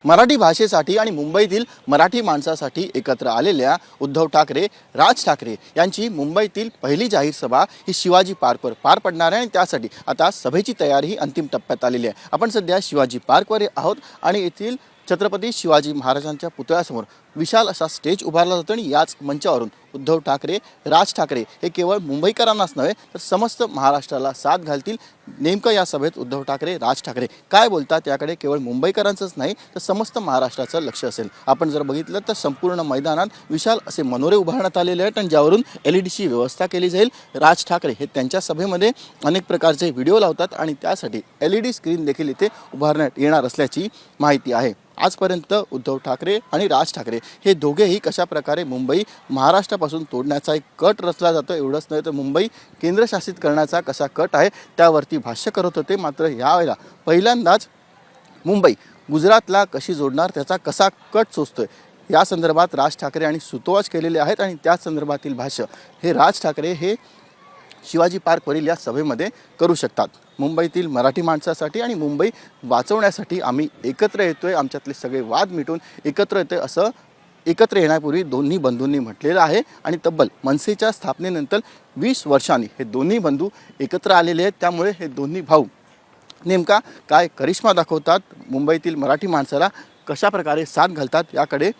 मराठी भाषेसाठी आणि मुंबईतील मराठी माणसासाठी एकत्र आलेल्या उद्धव ठाकरे, राज ठाकरे यांची मुंबईतील पहिली जाहीर सभा ही शिवाजी पार्कवर पार पडणार आहे आणि त्यासाठी आता सभेची तयारी ही अंतिम टप्प्यात आलेली आहे। आपण सध्या शिवाजी पार्कवर आहोत आणि येथील छत्रपती शिवाजी महाराजांच्या पुतळ्यासमोर विशाल असा स्टेज उभारला जातो आणि याच मंचावरून उद्धव ठाकरे, राज ठाकरे हे केवळ मुंबईकरांनाच नव्हे तर समस्त महाराष्ट्राला साथ घालतील। नेमकं या सभेत उद्धव ठाकरे, राज ठाकरे काय बोलतात याकडे केवळ मुंबईकरांचंच नाही तर समस्त महाराष्ट्राचं लक्ष असेल। आपण जर बघितलं तर संपूर्ण मैदानात विशाल असे मनोरे उभारण्यात आलेले आहेत आणि ज्यावरून एलईडीची व्यवस्था केली जाईल। राज ठाकरे हे त्यांच्या सभेमध्ये अनेक प्रकारचे व्हिडिओ लावतात आणि त्यासाठी एलईडी स्क्रीन देखील इथे उभारण्यात येणार असल्याची माहिती आहे। आजपर्यंत उद्धव ठाकरे आणि राज ठाकरे हे दोघेही कशा प्रकारे मुंबई महाराष्ट्रापासून तोडण्याचा एक कट रचला जातो एवढंच नाही तर मुंबई केंद्रशासित करण्याचा कसा कट आहे त्यावरती भाष्य करत होते। मात्र यावेळेला पहिल्यांदाच मुंबई गुजरातला कशी जोडणार त्याचा कसा कट सोचतोय या संदर्भात राज ठाकरे आणि सुतोवाच केलेले आहेत आणि त्या संदर्भातील भाष्य हे राज ठाकरे हे शिवाजी पार्कवरील या सभेमध्ये करू शकतात। मुंबईतील मराठी माणसासाठी आणि मुंबई वाचवण्यासाठी आम्ही एकत्र येतोय, आमच्यातले सगळे वाद मिटून एकत्र येतोय असं एकत्र येण्यापूर्वी दोन्ही बंधूंनी म्हटलेलं आहे आणि तब्बल मनसेच्या स्थापनेनंतर 20 वर्षांनी हे दोन्ही बंधू एकत्र आलेले आहेत। त्यामुळे हे दोन्ही भाऊ नेमका काय करिश्मा दाखवतात, मुंबईतील मराठी माणसाला कशा प्रकारे साथ घालतात याकडे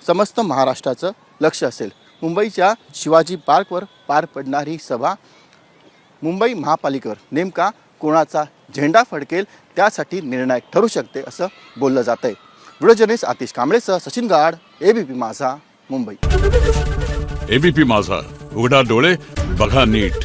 समस्त महाराष्ट्राचं लक्ष असेल। मुंबईच्या शिवाजी पार्कवर पार पडणारी सभा मुंबई महापालिकेवर नेमका कोणाचा झेंडा फडकेल त्यासाठी निर्णायक ठरू शकते असं बोललं जात आहे। व्हिडिओ जर्नलिस्ट आतिश कांबळेसह सचिन गाड, एबीपी माझा, मुंबई। एबीपी माझा, उघडा डोळे बघा नीट।